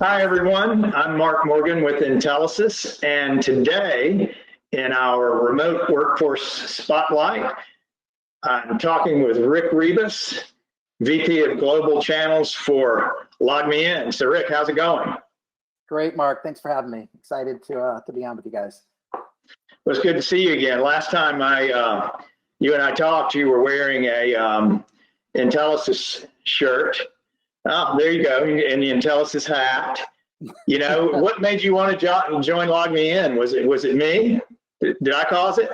Hi, everyone. I'm Mark Morgan with Intelisys, and today in our remote workforce spotlight, I'm talking with Rick Ribas, VP of Global Channels for LogMeIn. So, Rick, how's it going? Great, Mark. Thanks for having me. Excited to be on with you guys. Well, it's good to see you again. Last time you and I talked, you were wearing a Intelisys shirt. Oh, there you go, in the Intelisys hat. You know, what made you want to join LogMeIn? Was it me? Did I cause it?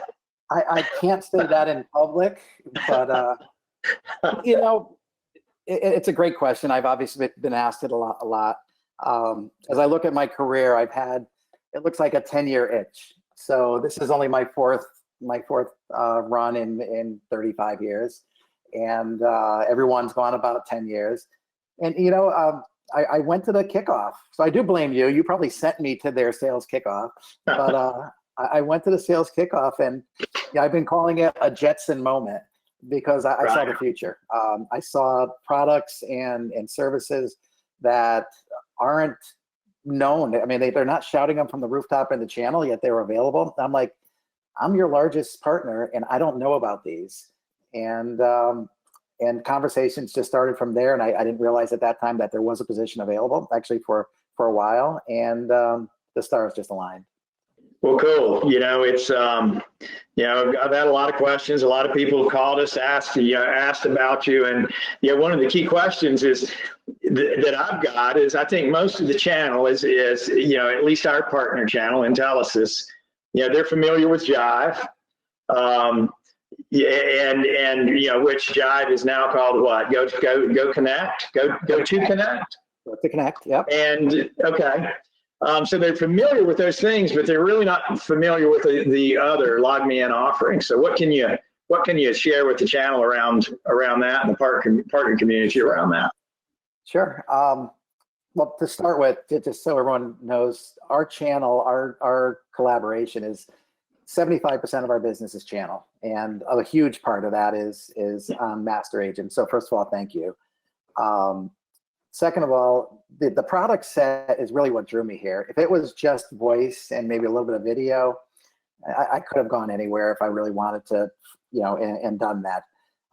I can't say that in public, but you know, it's a great question. I've obviously been asked it a lot. As I look at my career, I've had, it looks like a 10-year itch. So this is only my fourth run in 35 years, and everyone's gone about 10 years. And you know, I went to the kickoff, so I do blame you. You probably sent me to their sales kickoff, but I went to the sales kickoff, and yeah, I've been calling it a Jetson moment because I saw the future. I saw products and services that aren't known. I mean, they're not shouting them from the rooftop in the channel, yet they're available. I'm like, I'm your largest partner, and I don't know about these. And conversations just started from there, and I didn't realize at that time that there was a position available, actually, for a while, and the stars just aligned. Well, cool. You know, it's you know, I've had a lot of questions. A lot of people have called us, asked about you, and yeah, one of the key questions is that I've got is I think most of the channel is you know, at least our partner channel, Intelisys. You know, they're familiar with Jive. Yeah, and you know, which Jive is now called what? Go to Connect. Yep. And okay, so they're familiar with those things, but they're really not familiar with the other LogMeIn offerings. So what can you share with the channel around that and the partner community around that? Sure. Well, to start with, just so everyone knows, our channel, our collaboration is 75% of our business is channel, and a huge part of that is master agent. So first of all, thank you. Second of all, the product set is really what drew me here. If it was just voice and maybe a little bit of video, I could have gone anywhere if I really wanted to, you know, and done that.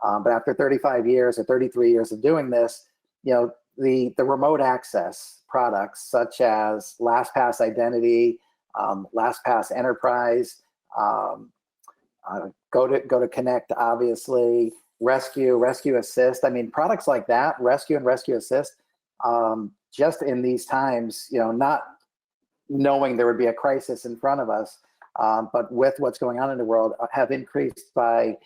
But after 35 years or 33 years of doing this, you know, the remote access products such as LastPass Identity, LastPass Enterprise, go to Connect, obviously, Rescue Assist. I mean, products like that, Rescue and Rescue Assist, just in these times, you know, not knowing there would be a crisis in front of us, but with what's going on in the world, have increased by,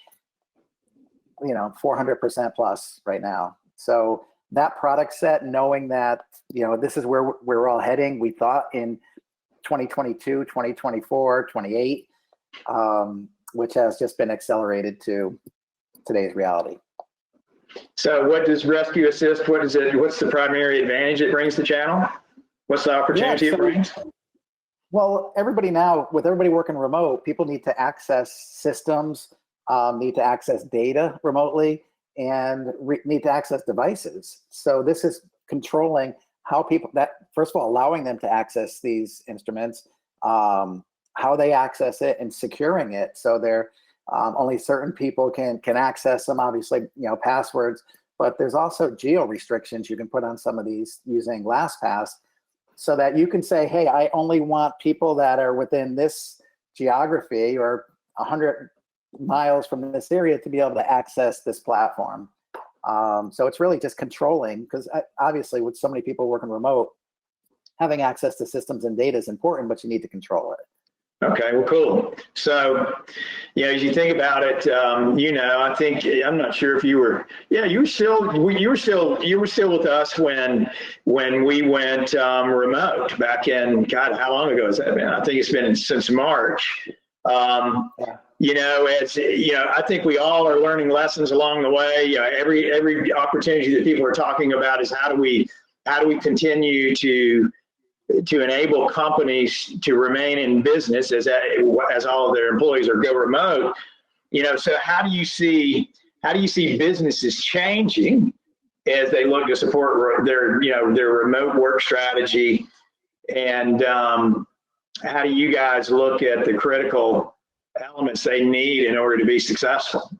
you know, 400% plus right now. So that product set, knowing that, you know, this is where we're all heading, we thought in 2022, 2024, 28, which has just been accelerated to today's reality. So what does Rescue Assist, what's the primary advantage it brings to the channel? What's the opportunity it brings? Well, everybody now, with everybody working remote, people need to access systems, need to access data remotely, and need to access devices. So this is controlling how people, first of all, allowing them to access these instruments, how they access it, and securing it so they're only certain people can access them. Obviously, you know, passwords, but there's also geo restrictions you can put on some of these using LastPass, so that you can say, hey, I only want people that are within this geography or 100 miles from this area to be able to access this platform. So it's really just controlling, because obviously with so many people working remote, having access to systems and data is important, but you need to control it. Okay, well, cool. So, you know, as you think about it, you know, I think, I'm not sure if you were, yeah, you were still with us when we went remote back in, God, how long ago has that been? I think it's been since March. You know, as you know, I think we all are learning lessons along the way. Every opportunity that people are talking about is how do we continue to enable companies to remain in business as all of their employees go remote. You know, so how do you see businesses changing as they look to support their, their remote work strategy? And how do you guys look at the critical elements they need in order to be successful?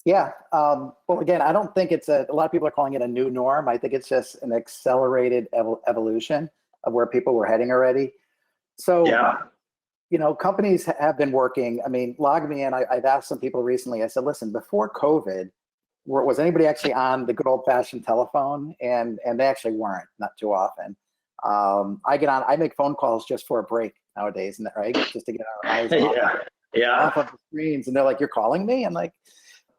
Yeah. Well, again, I don't think it's a lot of people are calling it a new norm. I think it's just an accelerated evolution of where people were heading already. So, yeah. Companies have been working. I mean, LogMeIn, I've asked some people recently, I said, listen, before COVID, was anybody actually on the good old fashioned telephone? And they actually weren't, not too often. I make phone calls just for a break nowadays, isn't that right? Just to get our eyes off of the screens. And they're like, you're calling me? I'm like,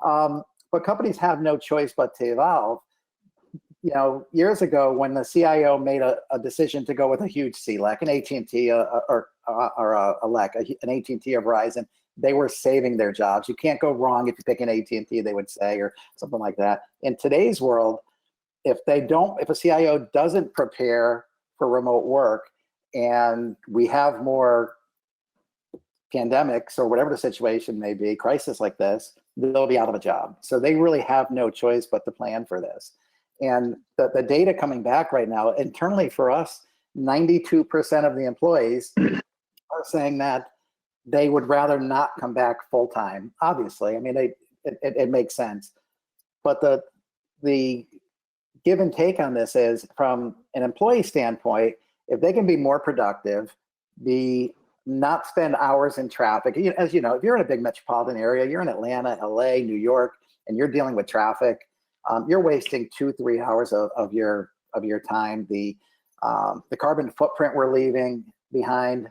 but companies have no choice but to evolve. Years ago when the CIO made a decision to go with a huge CLEC, an AT&T or a LEC, an AT&T or Verizon, they were saving their jobs. You can't go wrong if you pick an AT&T, they would say, or something like that. In today's world, if a CIO doesn't prepare for remote work, and we have more pandemics or whatever the situation may be, crisis like this, they'll be out of a job. So they really have no choice but to plan for this. And the data coming back right now, internally for us, 92% of the employees are saying that they would rather not come back full time. Obviously, I mean, it makes sense. But the give and take on this is, from an employee standpoint, if they can be more productive, not spend hours in traffic. As you know, if you're in a big metropolitan area, you're in Atlanta, LA, New York, and you're dealing with traffic, you're wasting 2-3 hours of your time. The carbon footprint we're leaving behind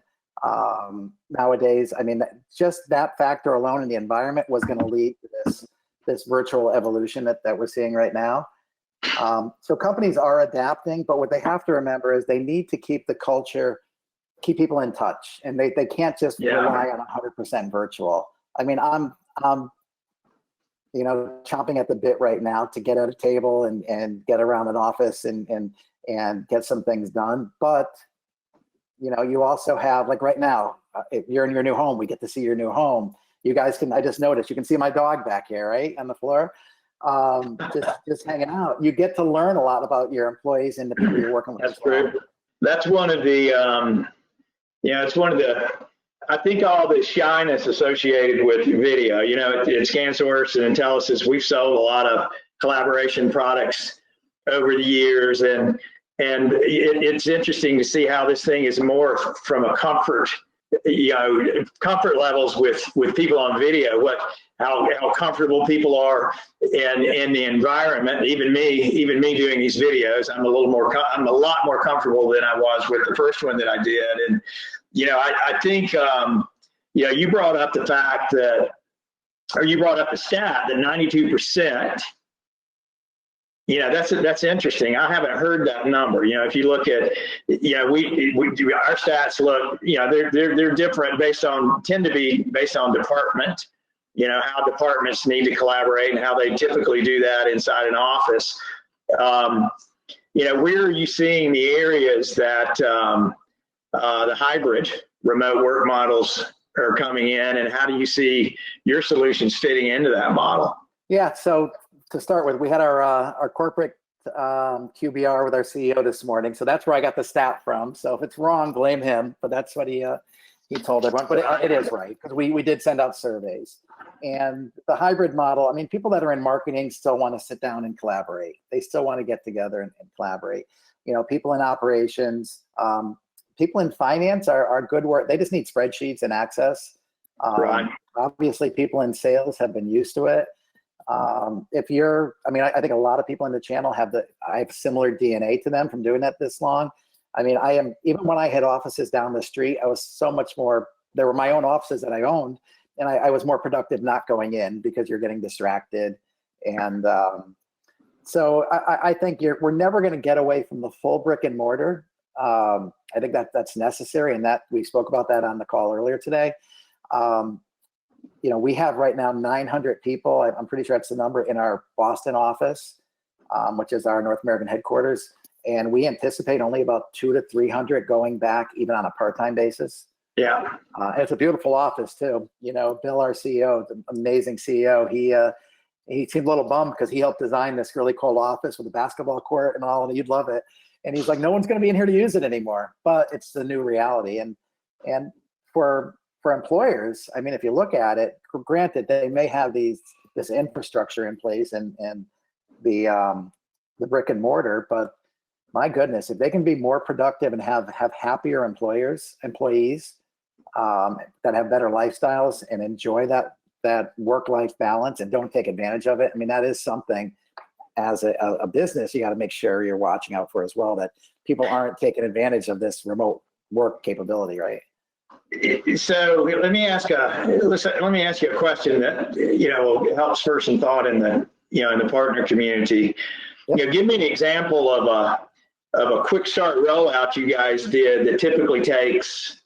nowadays. I mean, just that factor alone in the environment was going to lead to this virtual evolution that we're seeing right now. So companies are adapting, but what they have to remember is they need to keep the culture, keep people in touch, and they can't just rely on 100% virtual. I mean, I'm chomping at the bit right now to get at a table and get around an office and get some things done. But you also have, like right now, if you're in your new home, we get to see your new home. You guys can, I just noticed, you can see my dog back here, right, on the floor, just hanging out. You get to learn a lot about your employees and the people you're working with. That's true. That's one of the, it's one of the, I think all the shyness associated with video, at ScanSource and Intelisys, we've sold a lot of collaboration products over the years, and it's interesting to see how this thing is more from a comfort levels with people on video, how comfortable people are in the environment. Even me doing these videos, I'm a lot more comfortable than I was with the first one that I did. And I think you brought up the fact that, or you brought up the stat that 92%. That's interesting. I haven't heard that number. If you look at, our stats look, they're different tend to be based on department, how departments need to collaborate and how they typically do that inside an office. Where are you seeing the areas that the hybrid remote work models are coming in, and how do you see your solutions fitting into that model? Yeah, so to start with, we had our corporate QBR with our CEO this morning, so that's where I got the stat from. So if it's wrong, blame him, but that's what he told everyone. But it is right, because we did send out surveys. And the hybrid model, I mean, people that are in marketing still want to sit down and collaborate. They still want to get together and collaborate. People in operations, people in finance are good work. They just need spreadsheets and access. Right. Obviously, people in sales have been used to it. I think a lot of people in the channel I have similar DNA to them from doing that this long. I mean, even when I had offices down the street, I was so much more, there were my own offices that I owned, and I was more productive not going in because you're getting distracted. And so I think we're never going to get away from the full brick and mortar. I think that's necessary, and that we spoke about that on the call earlier today. We have right now 900 people. I'm pretty sure that's the number in our Boston office, which is our North American headquarters. And we anticipate only about 200 to 300 going back, even on a part-time basis. Yeah. It's a beautiful office too. Bill, our CEO, the amazing CEO, he seemed a little bummed because he helped design this really cool office with a basketball court and all, and you'd love it. And he's like, no one's going to be in here to use it anymore. But it's the new reality. And for employers, I mean, if you look at it, granted, they may have this infrastructure in place and the brick and mortar, but my goodness, if they can be more productive and have happier employees that have better lifestyles and enjoy that work-life balance and don't take advantage of it. I mean, that is something as a business you got to make sure you're watching out for as well, that people aren't taking advantage of this remote work capability, right? So let me ask you a question that, you know, helps spur some thought in the, you know, in the partner community. Yep. You know, give me an example of a quick start rollout you guys did that typically takes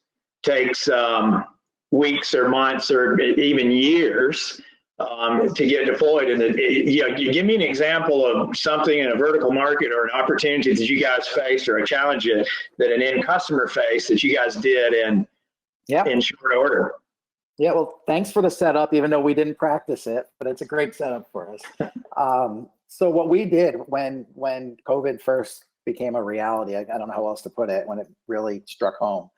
weeks or months or even years to get deployed. And you know, you give me an example of something in a vertical market or an opportunity that you guys faced or a challenge that an end customer faced that you guys did in short order. Yeah, well, thanks for the setup, even though we didn't practice it, but it's a great setup for us. So what we did when COVID first became a reality, I don't know how else to put it, when it really struck home,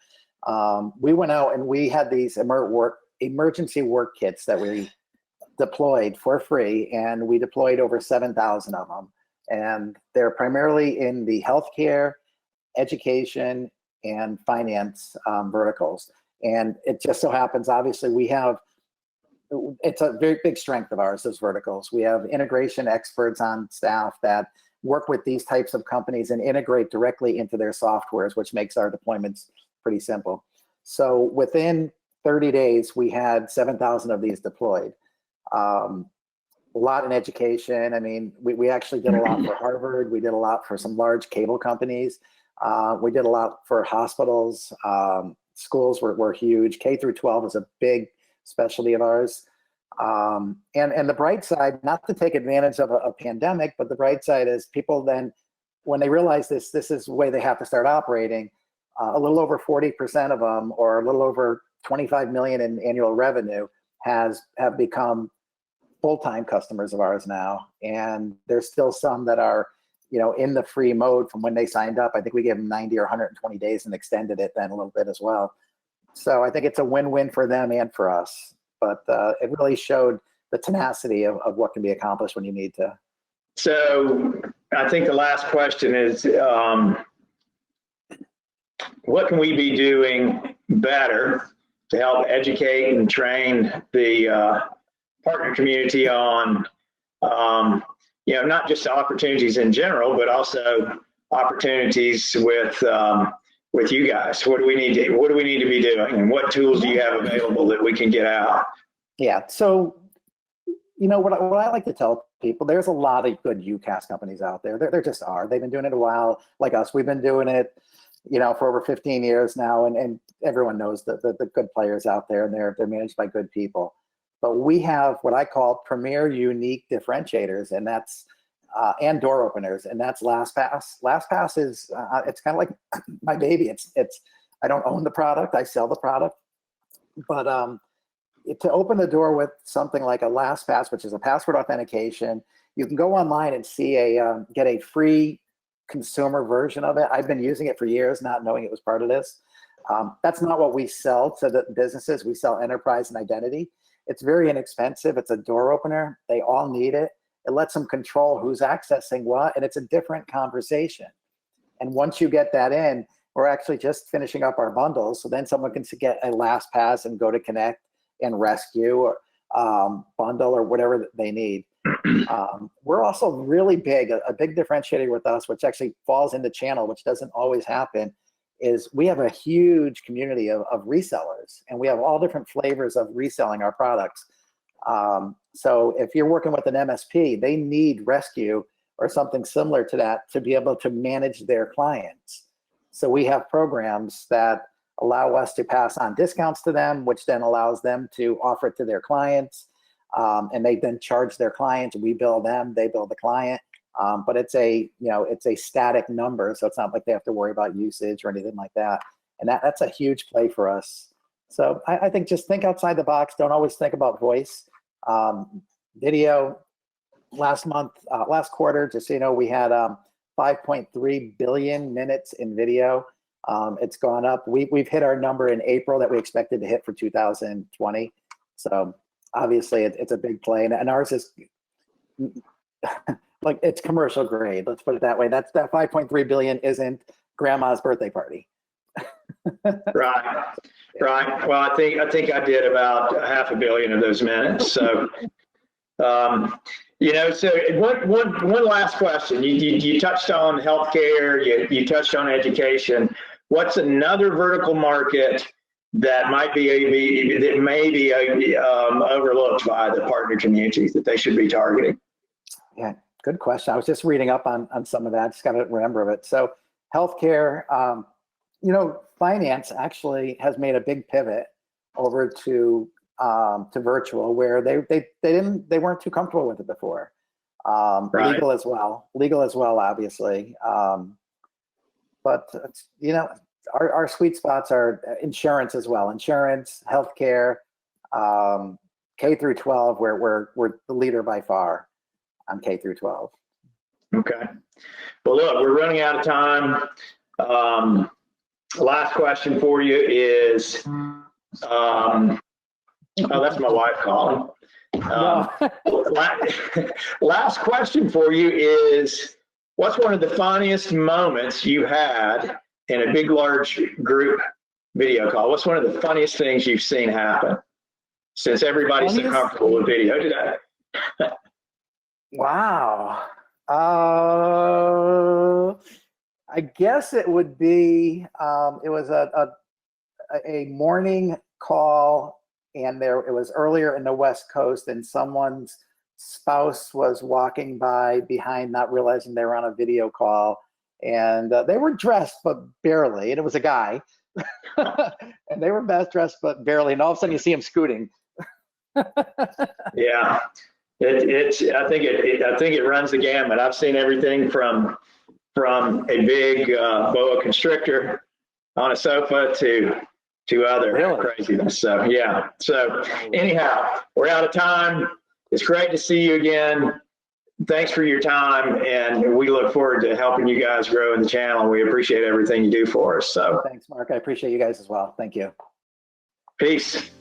we went out and we had these emergency work kits that we deployed for free, and we deployed over 7,000 of them. And they're primarily in the healthcare, education, and finance verticals. And it just so happens, obviously, it's a very big strength of ours, those verticals. We have integration experts on staff that work with these types of companies and integrate directly into their softwares, which makes our deployments pretty simple. So within 30 days, we had 7,000 of these deployed. A lot in education. I mean, we actually did a lot for Harvard. We did a lot for some large cable companies. We did a lot for hospitals. Schools were huge. K through 12 is a big specialty of ours. And the bright side, not to take advantage of a pandemic, but the bright side is people then, when they realize this is the way they have to start operating, a little over 40% of them, or a little over 25 million in annual revenue, have become full-time customers of ours now. And there's still some that are, you know, in the free mode from when they signed up. I think we gave them 90 or 120 days and extended it then a little bit as well. So I think it's a win-win for them and for us. But it really showed the tenacity of what can be accomplished when you need to. So I think the last question is, what can we be doing better to help educate and train the partner community on, you know, not just opportunities in general, but also opportunities with you guys? What do we need to be doing, and what tools do you have available that we can get out? Yeah. So, you know, what I like to tell people, there's a lot of good UCaaS companies out there. There just are. They've been doing it a while, like us. We've been doing it, you know, for over 15 years now, and everyone knows the good players out there, and they're managed by good people. But we have what I call premier unique differentiators, and that's and door openers, and that's LastPass. LastPass is it's kind of like my baby. It's I don't own the product, I sell the product, but to open the door with something like a LastPass, which is a password authentication, you can go online and see get a free consumer version of it. I've been using it for years, not knowing it was part of this. That's not what we sell to the businesses. We sell enterprise and identity. It's very inexpensive. It's a door opener. They all need it. It lets them control who's accessing what, and it's a different conversation. And once you get that in, we're actually just finishing up our bundles. So then someone can get a LastPass and go to Connect and Rescue or bundle or whatever they need. We're also really big, a big differentiator with us, which actually falls in the channel, which doesn't always happen, is we have a huge community of resellers, and we have all different flavors of reselling our products. So if you're working with an MSP, they need Rescue or something similar to that to be able to manage their clients. So we have programs that allow us to pass on discounts to them, which then allows them to offer it to their clients. And they then charge their clients. We bill them, they bill the client. But it's a static number, so it's not like they have to worry about usage or anything like that. And that's a huge play for us. So I think just think outside the box. Don't always think about voice. Video, last quarter, just so you know, we had 5.3 billion minutes in video. It's gone up. We've hit our number in April that we expected to hit for 2020. So obviously it's a big play, and ours is like, it's commercial grade. Let's put it that way. That 5.3 billion isn't grandma's birthday party. Right. Well, I think I did about 500 million of those minutes. So, so one last question. You touched on healthcare. You touched on education. What's another vertical market that may be overlooked by the partner communities that they should be targeting? Yeah, good question. I was just reading up on some of that. Just got to remember it. So healthcare, finance actually has made a big pivot over to virtual, where they weren't too comfortable with it before. Right. Legal as well, obviously. But our sweet spots are insurance as well. Insurance, healthcare, K through 12, where we're the leader by far on K through 12. Okay. Well, look, we're running out of time. Last question for you is, oh, that's my wife calling. Last question for you is, what's one of the funniest moments you had in a big, large group video call? What's one of the funniest things you've seen happen since everybody's so comfortable with video today? Wow. I guess it would be, it was a morning call, and it was earlier in the West Coast, and someone's spouse was walking by behind, not realizing they were on a video call, and they were dressed, but barely, and it was a guy, and they were best dressed, but barely, and all of a sudden you see him scooting. Yeah. I think it runs the gamut. I've seen everything from a big boa constrictor on a sofa to other craziness. So yeah. So anyhow, we're out of time. It's great to see you again. Thanks for your time, and we look forward to helping you guys grow in the channel. We appreciate everything you do for us. So thanks, Mark. I appreciate you guys as well. Thank you. Peace.